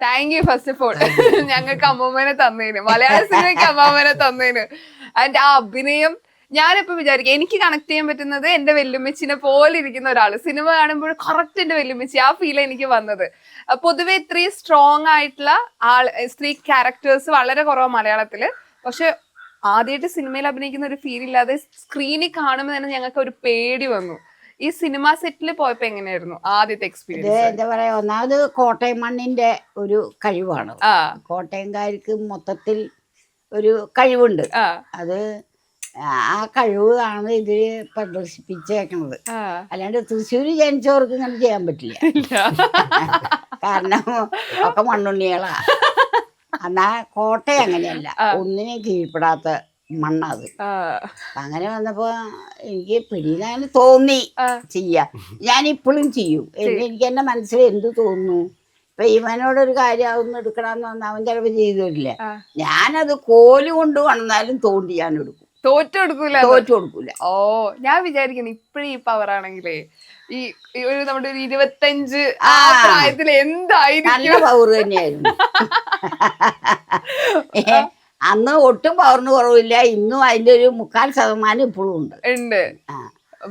Thank you first of all ഞങ്ങൾക്ക് അമ്മൂമ്മനെ തന്നേന്, മലയാള സിനിമയ്ക്ക് അമ്മാമ്മനെ തന്നേന്. And ആ അഭിനയം ഞാനിപ്പോ വിചാരിക്കും എനിക്ക് കണക്ട് ചെയ്യാൻ പറ്റുന്നത് എന്റെ വെല്ലുമ്മച്ചിനെ പോലെ ഇരിക്കുന്ന ഒരാള്. സിനിമ കാണുമ്പോൾ കറക്റ്റ് എന്റെ വെല്ലുമ്മച്ചി, ആ ഫീൽ എനിക്ക് വന്നത്. പൊതുവെ ഇത്രയും സ്ട്രോങ് ആയിട്ടുള്ള സ്ത്രീ ക്യാരക്ടേഴ്സ് വളരെ കുറവാണ് മലയാളത്തില്. പക്ഷെ ആദ്യമായിട്ട് സിനിമയിൽ അഭിനയിക്കുന്ന ഒരു ഫീൽ ഇല്ലാതെ സ്ക്രീനിൽ കാണുമ്പോൾ തന്നെ ഞങ്ങൾക്ക് ഒരു പേടി വന്നു. ഈ സിനിമ സെറ്റിൽ പോയപ്പോ എങ്ങനെയായിരുന്നു ആദ്യത്തെ എക്സ്പീരിയൻസ്? എന്താ പറയാ, ഒന്നാമത് കോട്ടയം മണ്ണിന്റെ ഒരു കഴിവാണ്. കോട്ടയംകാർക്ക് മൊത്തത്തിൽ ഒരു കഴിവുണ്ട്. അത് ആ കഴിവ് ആണ് ഇതില് പ്രദർശിപ്പിച്ചേക്കണത്. അല്ലാണ്ട് തൃശ്ശൂര് ജനിച്ചവർക്ക് ഇങ്ങനെ ചെയ്യാൻ പറ്റില്ല. കാരണം ഒക്കെ മണ്ണുണ്ണികളാ. എന്നാ കോട്ടയം അങ്ങനെയല്ല, ഒന്നിനും കീഴ്പ്പെടാത്ത മണ്ണത്. അങ്ങനെ വന്നപ്പോ എനിക്ക് പിടിയിലാണ് തോന്നി ചെയ്യാ. ഞാൻ ഇപ്പോഴും ചെയ്യും. എനിക്ക് എന്റെ മനസ്സിൽ എന്ത് തോന്നുന്നു. ഇപ്പൊ ഇവനോടൊരു കാര്യം അതൊന്നും എടുക്കണമെന്ന് വന്നാൽ അവൻ ചിലപ്പോൾ ചെയ്തു തരില്ല. ഞാനത് കോല് കൊണ്ട് വന്നാലും തോണ്ടി ഞാൻ എടുക്കും. തോറ്റു കൊടുക്കൂല. ഓ, ഞാൻ വിചാരിക്കുന്നു ഇപ്പഴും ഈ പവർ ആണെങ്കിലേ ഈ ഒരു നമ്മുടെ ഒരു 25 ആ പ്രായത്തിൽ എന്തായിരിക്കും. നല്ല പവർ തന്നെയായിരുന്നു. അന്ന് ഒട്ടും പവറിന് കുറവില്ല. ഇന്നും അതിന്റെ ഒരു 3/4% ഇപ്പോഴും ഉണ്ട്.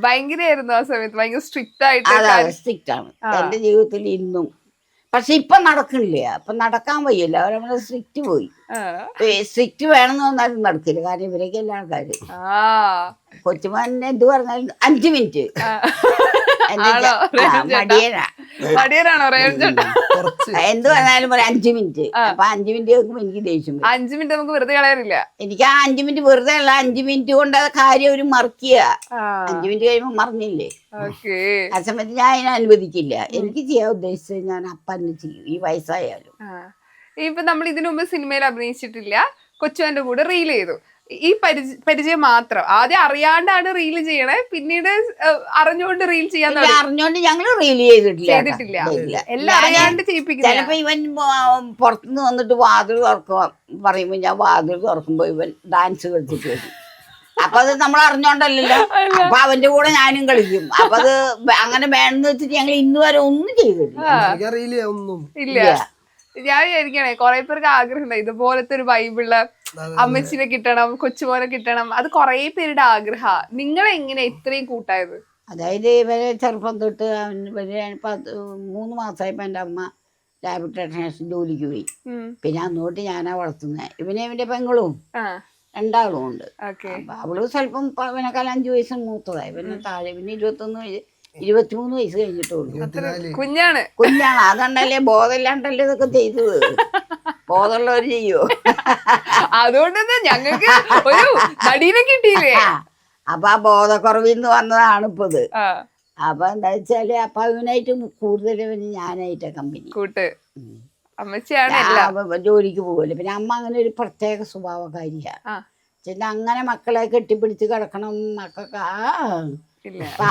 ഭയങ്കരമായിരുന്നു ആ സമയത്ത്, ഭയങ്കര സ്ട്രിക്റ്റ് ആയിട്ട്. സ്ട്രിക്റ്റ് ആണ് എന്റെ ജീവിതത്തിൽ ഇന്നും. പക്ഷെ ഇപ്പൊ നടക്കണില്ല. ഇപ്പൊ നടക്കാൻ വയ്യല്ല. അവരവിടെ സ്ട്രിക്റ്റ് പോയി. സ്ട്രിക്റ്റ് വേണമെന്ന് വന്നാലും നടക്കില്ല. കാരണം ഇവരൊക്കെ എല്ലാ ആൾക്കാര് കൊച്ചുമാൻ എന്ത് പറഞ്ഞാലും 5 മിനിറ്റ് എന്ത് പറഞ്ഞാലും 5 മിനിറ്റ്. അപ്പൊ 5 മിനിറ്റ് നോക്കുമ്പോ എനിക്ക് ദേഷ്യം. 5 മിനിറ്റ് നമുക്ക് വെറുതെ കളയാറില്ല. എനിക്ക് ആ 5 മിനിറ്റ് വെറുതെ അല്ല, 5 മിനിറ്റ് കൊണ്ട് ആ കാര്യം ഒരു മറക്കുക. 5 മിനിറ്റ് കഴിയുമ്പോ മറന്നില്ലേ. ആ സമയത്ത് ഞാൻ അതിനെ അനുവദിക്കില്ല. എനിക്ക് ചെയ്യാൻ ഉദ്ദേശിച്ചത് ഞാൻ അപ്പന്നെ ചെയ്യും, ഈ വയസ്സായാലും. ഇപ്പൊ നമ്മൾ ഇതിനു മുമ്പ് സിനിമയിൽ അഭിനയിച്ചിട്ടില്ല, കൊച്ചുവിന്റെ കൂടെ റീൽ ചെയ്തു. ഈ പരിചയം മാത്രം. ആദ്യം അറിയാണ്ടാണ് റീൽ ചെയ്യണേ, പിന്നീട് അറിഞ്ഞുകൊണ്ട് റീൽ ചെയ്യാൻ. അറിഞ്ഞോണ്ട് ഞങ്ങള് റീൽ ചെയ്തിട്ടില്ല. എല്ലാം അറിയാണ്ട് ചെയ്യിപ്പിക്കും. ചിലപ്പോ ഇവൻ പുറത്തുനിന്ന് വന്നിട്ട് വാതിൽ തുറക്കുക പറയുമ്പോ ഞാൻ വാതിൽ തുറക്കുമ്പോ ഇവൻ ഡാൻസ് കളിച്ചിട്ട് വരും. അപ്പൊ അത് നമ്മൾ അറിഞ്ഞോണ്ടല്ലോ. അപ്പൊ അവന്റെ കൂടെ ഞാനും കളിക്കും. അപ്പൊ അത് അങ്ങനെ വേണമെന്ന് വെച്ചിട്ട് ഞങ്ങൾ ഇന്ന് വരെ ഒന്നും ചെയ്തിട്ടില്ല. ഇല്ല. ഞാൻ വിചാരിക്കണേ കുറെ പേർക്ക് ആഗ്രഹം ഉണ്ടായി ഇതുപോലത്തെ ഒരു വൈബുള്ള അമ്മച്ചിനെ കിട്ടണം, കൊച്ചുമോനെ കിട്ടണം. അത് കുറെ പേരുടെ ആഗ്രഹ. നിങ്ങളെങ്ങനെ ഇത്രയും കൂട്ടായത്? അതായത് ഇവരെ ചെറുപ്പം തൊട്ട് 3 മാസമായപ്പോ എൻ്റെ അമ്മ ലാബ് ടെക്നീഷ്യൻ ജോലിക്ക് പോയി. പിന്നെ അന്നോട്ട് ഞാനാ വളർത്തുന്നത്. ഇവന്റെ പെങ്ങളും 2 ആളും ഉണ്ട്. അപ്പൊ അവള് സ്വല്പം ഇവനെക്കാൾ 5 വയസ്സ് മൂത്തതായി. പിന്നെ താഴെ പിന്നെ 23 വയസ്സ് കഴിഞ്ഞിട്ടുള്ളൂ. കുഞ്ഞാണ്. അതുകൊണ്ടല്ലേ ബോധമില്ലാണ്ടല്ലേ ഇതൊക്കെ ചെയ്തത്. ബോധമുള്ളവര് ചെയ്യോ? അതുകൊണ്ട് ഞങ്ങൾക്ക് ഒരു നടീനെ കിട്ടിയില്ലേ. അപ്പൊ ആ ബോധക്കുറവിന്ന് വന്നതാണ് ഇപ്പൊ ഇത്. അപ്പൊ എന്താ വെച്ചാല് അപ്പൊ അവനായിട്ട് കൂടുതൽ ഞാനായിട്ടാ കമ്പനി കൂട്ട്. ജോലിക്ക് പോകല്ലേ. പിന്നെ അമ്മ അങ്ങനെ ഒരു പ്രത്യേക സ്വഭാവക്കാരിയാ. പിന്നെ അങ്ങനെ മക്കളെ കെട്ടിപ്പിടിച്ച് കിടക്കണം മക്കൾക്ക്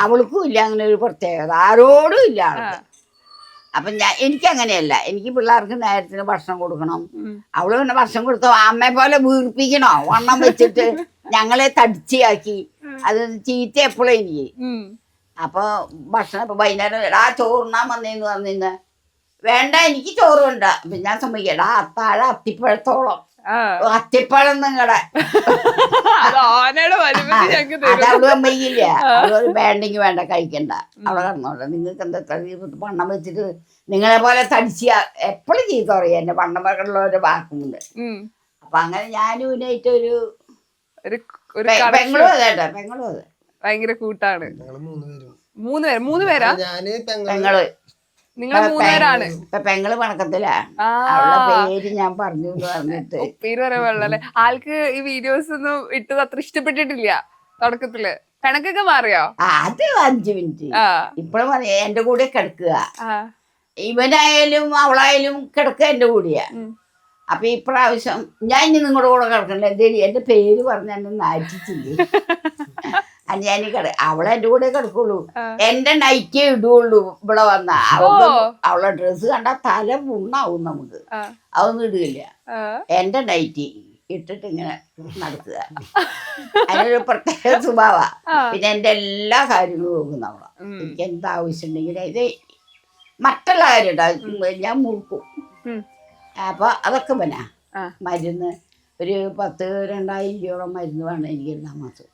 അവൾക്കും ഇല്ല അങ്ങനെ ഒരു പ്രത്യേകത, ആരോടും ഇല്ല. അപ്പൊ എനിക്കങ്ങനെയല്ല. എനിക്ക് പിള്ളേർക്ക് നേരത്തിന് ഭക്ഷണം കൊടുക്കണം. അവള് പിന്നെ ഭക്ഷണം കൊടുത്തോ അമ്മയെ പോലെ വീർപ്പിക്കണോ വണ്ണം വെച്ചിട്ട് ഞങ്ങളെ തടിച്ചാക്കി. അത് ചീത്ത എപ്പോഴും എനിക്ക്. അപ്പൊ ഭക്ഷണം ഇപ്പൊ വൈകുന്നേരം എടാ ചോറിനാൻ വന്നേന്ന് പറഞ്ഞിന്ന് വേണ്ട എനിക്ക് ചോറ് വേണ്ട. അപ്പൊ ഞാൻ സമ്മതിക്കടാ അത്താഴ അത്തിപ്പഴത്തോളം അത്തിപ്പഴം നിങ്ങടെ അതവിടെ സമ്മതിക്കില്ല. അവള് വേണ്ടെങ്കിൽ വേണ്ട കഴിക്കണ്ട, അവിടെ കിടന്നോട്ടെ, നിങ്ങൾക്ക് എന്താ വണ്ണം വെച്ചിട്ട് നിങ്ങളെ പോലെ തടിച്ച എപ്പോഴും ചീത്ത പറയാ എന്റെ വണ്ണം വെക്കണുള്ളവരുടെ വാക്കുന്നുണ്ട്. അപ്പൊ അങ്ങനെ ഞാനും ഇതിനായിട്ട് ഒരു പെങ്ങളും അതെ പെങ്ങളും അതെ ഭയങ്കര കൂട്ടാണ്. 3 പേരാ പെങ്ങള്. നിങ്ങൾ 3 പേരാണ്. ഇപ്പൊ പെങ്ങള് പണക്കത്തിലാ. അവളുടെ പേര് ഞാൻ പറഞ്ഞു പറഞ്ഞിട്ട് പേര് പറയാൻ പാടില്ലല്ലേ. ആൾക്ക് ഈ വീഡിയോസ് ഒന്നും ഇട്ടത് അത്ര ഇഷ്ടപ്പെട്ടിട്ടില്ല തുടക്കത്തില്. പിണക്കൊക്കെ മാറിയോ? അത് 5 മിനിറ്റ് ഇപ്പഴും പറയാ എന്റെ കൂടെ കിടക്കുക. ഇവനായാലും അവളായാലും കിടക്കുക എന്റെ കൂടെയാ. അപ്പൊ ഇപ്രാവശ്യം ഞാൻ ഇനി നിങ്ങളുടെ കൂടെ കിടക്കണ്ട, എന്റെ പേര് പറഞ്ഞ എന്നെ നാറ്റിച്ചില്ലേ. ഞാൻ അവളെ എന്റെ കൂടെ കിടക്കുള്ളൂ. എന്റെ നൈറ്റേ ഇടുള്ളൂ ഇവിടെ വന്ന. അവളെ ഡ്രസ്സ് കണ്ടാ തല പുണ്ണാവും നമുക്ക്. അതൊന്നും ഇടുകയില്ല. എന്റെ നൈറ്റി ഇട്ടിട്ട് ഇങ്ങനെ നടക്കുക. അതിനൊരു പ്രത്യേക സ്വഭാവ. പിന്നെ എന്റെ എല്ലാ കാര്യങ്ങളും നോക്കുന്ന അവളാ. എനിക്ക് എന്താവശ്യം ഉണ്ടെങ്കിൽ ഇത് മറ്റുള്ള കാര്യം ഞാൻ മുറുക്കും. അപ്പൊ അതൊക്കെ പിന്നെ മരുന്ന് ഒരു 10,000-2,000 രൂപയോളം മരുന്ന് വേണം എനിക്ക് എല്ലാ മാസം.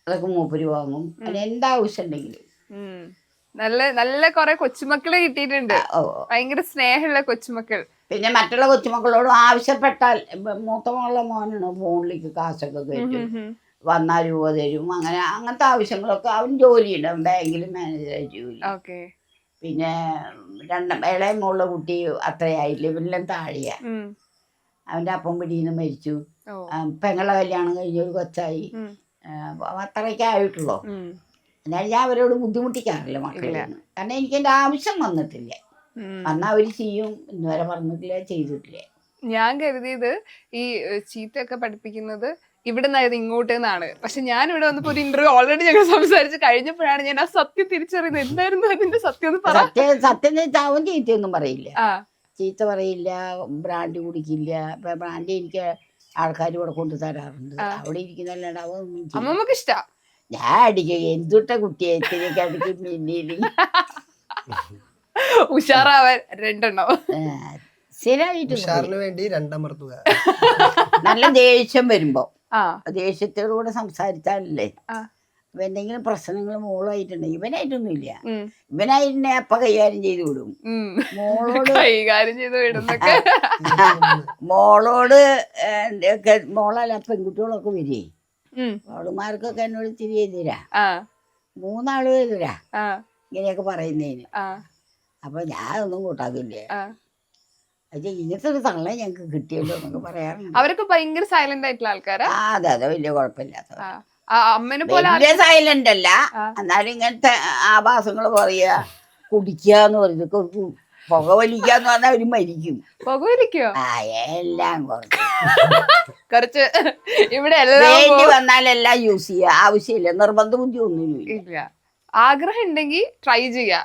അതൊക്കെ മൂപ്പര് വാങ്ങും. അതിന് എന്താവശ്യം ഉണ്ടെങ്കിലും. നല്ല നല്ല കൊറേ കൊച്ചുമക്കള് കിട്ടിയിട്ടുണ്ട്. ഭയങ്കര സ്നേഹമുള്ള കൊച്ചുമക്കൾ. പിന്നെ മറ്റുള്ള കൊച്ചുമക്കളോടും ആവശ്യപ്പെട്ടാൽ മൂത്ത മോളുടെ മോനാണ് ഫോണിലേക്ക് കാശൊക്കെ കയറ്റും, വന്നാൽ രൂപ തരും. അങ്ങനത്തെ ആവശ്യങ്ങളൊക്കെ അവൻ ജോലിയുണ്ട്, അവൻ ബാങ്കിൽ മാനേജറായിട്ട് ജോലി. പിന്നെ ഇളയ മോളുടെ കുട്ടി അത്രയായില്ല, ഇവരെല്ലാം താഴെയാ. അവന്റെ അപ്പം പിടിയിൽ മരിച്ചു. പെങ്ങളെ കല്യാണം കഴിഞ്ഞ ഒരു കൊച്ചായി. അത്രയൊക്കെ ആയിട്ടുള്ളൂ. എന്നാൽ ഞാൻ അവരോട് ബുദ്ധിമുട്ടിക്കാറില്ല മക്കളെ, കാരണം എനിക്ക് എൻ്റെ ആവശ്യം വന്നിട്ടില്ല. വന്നാൽ അവർ ചെയ്യും, ഇന്നുവരെ പറഞ്ഞിട്ടില്ല, ചെയ്തിട്ടില്ല. ഞാൻ കരുതിയത് ഈ ചീത്തയൊക്കെ പഠിപ്പിക്കുന്നത് ഇവിടെ നിന്നായത് ഇങ്ങോട്ട് നിന്നാണ്. പക്ഷെ ഞാൻ ഇവിടെ വന്നപ്പോ ഒരു ഇന്റർവ്യൂ ഓൾറെഡി ഞങ്ങൾ സംസാരിച്ച് കഴിഞ്ഞപ്പോഴാണ് ഞാൻ ആ സത്യം തിരിച്ചറിയുന്നത്. എന്തായിരുന്നു അതിന്റെ സത്യം? സത്യം അവൻ ചീത്തയൊന്നും പറയില്ല, ചീത്ത പറയില്ല, ബ്രാൻഡ് കുടിക്കില്ല. ഇപ്പൊ ബ്രാൻഡ് എനിക്ക് ആൾക്കാർ ഇവിടെ കൊണ്ടു തരാറുണ്ട്, അവിടെ ഇരിക്കുന്നല്ലാണ്ട് അവൻ അമ്മമ്മക്ക് ഇഷ്ടാ. ഞാൻ അടിക്കുക എന്തുട്ട കുട്ടിയെ അടിക്കും. പിന്നീട് ഉഷാറാവാൻ 2 എണ്ണം സ്ഥിരമായിട്ട് വേണ്ടി 2 അമർത്തുക. നല്ല ദേഷ്യം വരുമ്പോ ദേഷ്യത്തോടുകൂടെ സംസാരിച്ചാലല്ലേ. അപ്പൊ എന്തെങ്കിലും പ്രശ്നങ്ങൾ മോളായിട്ടുണ്ടെങ്കിൽ ഇവനായിട്ടൊന്നും ഇല്ല, ഇവനായിട്ട് അപ്പ കൈകാര്യം ചെയ്ത് വിടും. കൈകാര്യം ചെയ്ത് വിടുന്നൊക്കെ മോളോട് ഒക്കെ മോളല്ല പെൺകുട്ടികളൊക്കെ വരേ, അവളുമാർക്കൊക്കെ എന്നോട് തിരി എതിരാ, 3 ആള് എതിരാ ഇങ്ങനെയൊക്കെ പറയുന്നതിന്. അപ്പൊ ഞാൻ ഒന്നും കൂട്ടാക്കില്ല. അത് ഇങ്ങനത്തെ ഒരു തള്ള ഞങ്ങക്ക് കിട്ടിയല്ലോ എന്നൊക്കെ പറയാറുണ്ട്. അവരൊക്കെ ഭയങ്കര സൈലന്റ് ആയിട്ടുള്ള ആൾക്കാരാ. അതെ അതെ, വലിയ കുഴപ്പമില്ലാത്ത, വലിയ സൈലന്റ് അല്ല, എന്നാലും ഇങ്ങനത്തെ ആഭാസങ്ങൾ പറയാ, കുടിക്കാന്ന് പറഞ്ഞത്, പുക വലിക്കാന്ന് പറഞ്ഞാൽ അവര് മരിക്കും. പുക വലിക്കോ? എല്ലാം കുറച്ച് ഇവിടെ വേണ്ടി വന്നാലെല്ലാം യൂസ് ചെയ്യാ, ആവശ്യമില്ല, നിർബന്ധ ബുദ്ധി ഒന്നുമില്ല. ആഗ്രഹം ഉണ്ടെങ്കിൽ ട്രൈ ചെയ്യാ.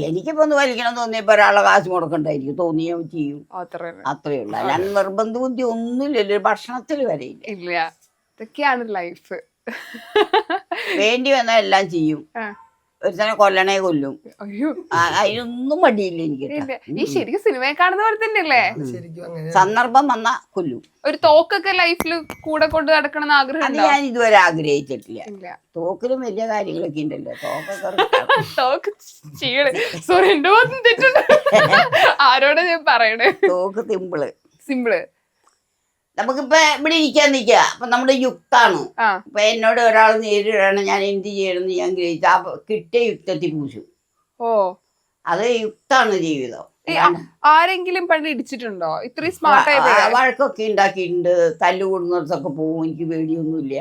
എനിക്കിപ്പോ ഒന്ന് വലിക്കണം തോന്നിയപ്പോ ഒരാളെ കാശ് മുടക്കണ്ടായിരിക്കും, തോന്നിയോ ചെയ്യും, അത്രേ ഉള്ളു. അല്ലാണ്ട് നിർബന്ധ ബുദ്ധി ഒന്നുമില്ലല്ലോ, ഭക്ഷണത്തിൽ വരെ ഇല്ല. ഇതൊക്കെയാണ് ലൈഫ്. വേണ്ടി വന്നാൽ എല്ലാം ചെയ്യും. ഒരുത്തനെ കൊല്ലണേ കൊല്ലും, അതിനൊന്നും മടിയില്ല എനിക്ക്. ഈ ശരിക്കും സിനിമയെ കാണുന്ന പോലെ തന്നെയല്ലേ, സന്ദർഭം വന്നാ കൊല്ലും. ഒരു തോക്കൊക്കെ ലൈഫിൽ കൂടെ കൊണ്ട് നടക്കണം ആഗ്രഹം? അത് ഞാൻ ഇതുവരെ ആഗ്രഹിച്ചിട്ടില്ല. തോക്കിലും വലിയ കാര്യങ്ങളൊക്കെ ഉണ്ടല്ലോ, തോക്ക് സോറി എന്റെ ഭാഗത്തും തെറ്റുണ്ട്, ആരോടാ ഞാൻ പറയണേ. തോക്ക് സിമ്പിള് നമുക്കിപ്പോ ഇവിടെ ഇരിക്കാൻ നിൽക്കുക, അപ്പൊ നമ്മുടെ യുക്താണ്. ഇപ്പൊ എന്നോട് ഒരാൾ നേരിടാണ്, ഞാൻ എന്ത് ചെയ്യണമെന്ന് ഞാൻ ഗ്രഹിച്ച കിട്ടിയ യുക്തത്തിൽ പൂശു. അത് യുക്താണ് ജീവിതം. ആരെങ്കിലും പണ്ട് ഇടിച്ചിട്ടുണ്ടോ? ഇത്രയും സ്മാർട്ട് ആയി വഴക്കൊക്കെ ഉണ്ടാക്കിയിട്ടുണ്ട്, തല്ലുകൂടുന്നിടത്തൊക്കെ പോകും, എനിക്ക് പേടിയൊന്നുമില്ല.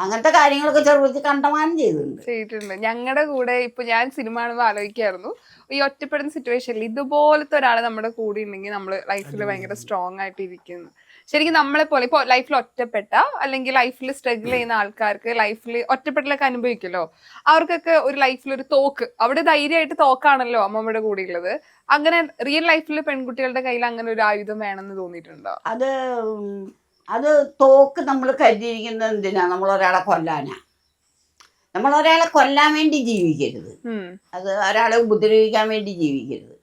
അങ്ങനത്തെ കാര്യങ്ങളൊക്കെ ചെറുപ്പത്തിൽ കണ്ടമാനം ചെയ്തിട്ടുണ്ട്. ഞങ്ങളുടെ കൂടെ ഇപ്പൊ ഞാൻ സിനിമ കാണുമ്പോൾ ആലോചിക്കായിരുന്നു, ഈ ഒറ്റപ്പെടുന്ന സിറ്റുവേഷനിൽ ഇതുപോലത്തെ ഒരാൾ നമ്മുടെ കൂടെ ഉണ്ടെങ്കിൽ നമ്മൾ ലൈഫിൽ ഭയങ്കര സ്ട്രോങ് ആയിട്ട് ഇരിക്കുന്നു. ശരിക്കും നമ്മളെ പോലെ ഇപ്പൊ ലൈഫിൽ ഒറ്റപ്പെട്ട അല്ലെങ്കിൽ ലൈഫിൽ സ്ട്രഗിൾ ചെയ്യുന്ന ആൾക്കാർക്ക് ലൈഫിൽ ഒറ്റപ്പെടലൊക്കെ അനുഭവിക്കുമല്ലോ, അവർക്കൊക്കെ ഒരു ലൈഫിൽ ഒരു തോക്ക്, അവിടെ ധൈര്യമായിട്ട് തോക്കാണല്ലോ അമ്മമ്മയുടെ കൂടെ ഉള്ളത്. അങ്ങനെ റിയൽ ലൈഫിൽ പെൺകുട്ടികളുടെ കയ്യിൽ അങ്ങനെ ഒരു ആയുധം വേണമെന്ന് തോന്നിയിട്ടുണ്ടോ? അത് തോക്ക് നമ്മൾ കരുതിയിരിക്കുന്നത് എന്തിനാ? നമ്മളൊരാളെ കൊല്ലാനാ. നമ്മളൊരാളെ കൊല്ലാൻ വേണ്ടി ജീവിക്കരുത്, അത് ഒരാളെ ഉപദ്രവിക്കാൻ വേണ്ടി ജീവിക്കരുത്.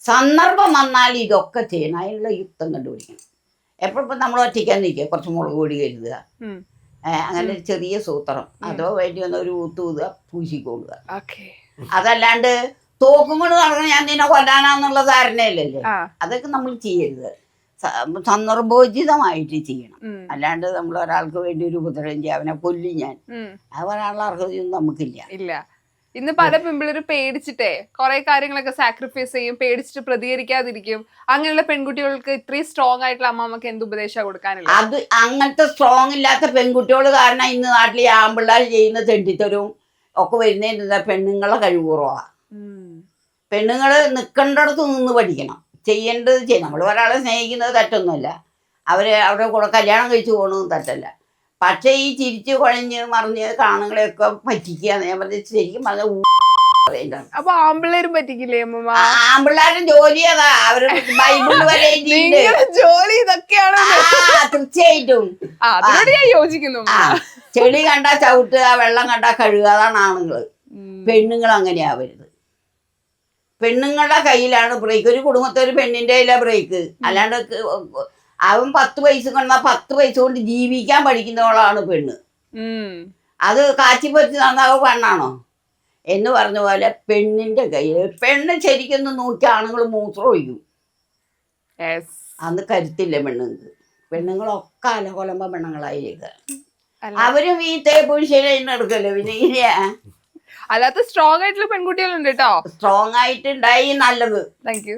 സന്ദർഭം വന്നാൽ ഇതൊക്കെ ചെയ്യണം, അതിനുള്ള യുക്തം കണ്ടുപിടിക്കണം. എപ്പോഴും നമ്മൾ ഒറ്റയ്ക്കാൻ നിൽക്കുക, കുറച്ച് മുളക് പൊടി കരുതുക, അങ്ങനെ ഒരു ചെറിയ സൂത്രം, അതോ വേണ്ടി വന്ന ഒരു ഊത്തുക, പൂശിക്കൊള്ളുക. അതല്ലാണ്ട് തോക്കും കൊണ്ട് നടക്കണം ഞാൻ നിന്നെ കൊല്ലാനാന്നുള്ള ധാരണയില്ലല്ലേ, അതൊക്കെ നമ്മൾ ചെയ്യരുത്. സന്ദർഭോചിതമായിട്ട് ചെയ്യണം. അല്ലാണ്ട് നമ്മൾ ഒരാൾക്ക് വേണ്ടി ഒരു ഉപദ്രവം ചെയ്യാം, അവനെ കൊല്ലും ഞാൻ, അത് പറയാനുള്ള അർഹതയൊന്നും നമുക്കില്ല. ഇന്ന് പല പെൺപിള്ളേരും പേടിച്ചിട്ടേ കുറെ കാര്യങ്ങളൊക്കെ സാക്രിഫൈസ് ചെയ്യും, പേടിച്ചിട്ട് പ്രതികരിക്കാതിരിക്കും. അങ്ങനെയുള്ള പെൺകുട്ടികൾക്ക് ഇത്രയും സ്ട്രോങ് ആയിട്ടുള്ള അമ്മമ്മക്ക് എന്ത് ഉപദേശം കൊടുക്കാനില്ല? അത് അങ്ങനത്തെ സ്ട്രോങ് ഇല്ലാത്ത പെൺകുട്ടികൾ കാരണം ഇന്ന് നാട്ടിൽ ആമ്പിള്ളേർ ചെയ്യുന്ന തെണ്ടിത്തരവും ഒക്കെ വരുന്നതിന് പെണ്ണുങ്ങളെ കഴിവ് കുറവാ. പെണ്ണുങ്ങള് നിൽക്കേണ്ടടത്ത് നിന്ന് പഠിക്കണം, ചെയ്യേണ്ടത് ചെയ്യണം. നമ്മൾ ഒരാളെ സ്നേഹിക്കുന്നത് തെറ്റൊന്നുമല്ല, അവരുടെ കൂടെ കല്യാണം കഴിച്ചു പോകണമെന്ന് തെറ്റല്ല. പക്ഷെ ഈ ചിരിച്ച് കുഴഞ്ഞ് മറിഞ്ഞ് കാണുകളെയൊക്കെ പറ്റിക്കുക, ഞാൻ പറഞ്ഞ ശരിക്കും പറഞ്ഞ അപ്പൊ ആമ്പിള്ളേരും പറ്റിക്കില്ലേ അമ്മ? ആമ്പിള്ളേരുടെ ജോലി അതാ, അവര് ബൈബിള് വരെ ജോലി ഇതൊക്കെയാണ്. തീർച്ചയായിട്ടും ഞാൻ യോജിക്കുന്നു. ചെളി കണ്ടാ ചവിട്ടുക, വെള്ളം കണ്ടാ കഴുകുക, അതാണ് ആണുങ്ങള്. പെണ്ണുങ്ങൾ അങ്ങനെയാവരുത്. പെണ്ണുങ്ങളുടെ കയ്യിലാണ് ബ്രേക്ക്. ഒരു കുടുംബത്തെ ഒരു പെണ്ണിന്റെ കയ്യിലാണ് ബ്രേക്ക്. അല്ലാണ്ട് അവൻ 10 പൈസ കൊണ്ടാ 10 പൈസ കൊണ്ട് ജീവിക്കാൻ പഠിക്കുന്നവളാണ് പെണ്ണ്. അത് കാച്ചിപ്പറ്റി നന്നാവ പെണ്ണാണോ എന്ന് പറഞ്ഞ പോലെ പെണ്ണിന്റെ കയ്യിൽ. പെണ്ണ് ശരിക്കൊന്ന് നോക്കി ആണുങ്ങൾ മൂത്രം ഒഴിക്കും. അന്ന് കരുത്തില്ല പെണ്ണുങ്ങൾക്ക്. പെണ്ണുങ്ങളൊക്കെ അലകൊലമ്പ പെണ്ണുങ്ങളായിരിക്കുക. അവരും ഈ തേപ്പും ശരിയായിട്ട് എടുക്കല്ലോ. പിന്നെ അല്ലാത്ത സ്ട്രോങ് ആയിട്ടുള്ള പെൺകുട്ടികളുണ്ട് കേട്ടോ. സ്ട്രോങ് ആയിട്ടുണ്ടായി നല്ലത്. Thank you.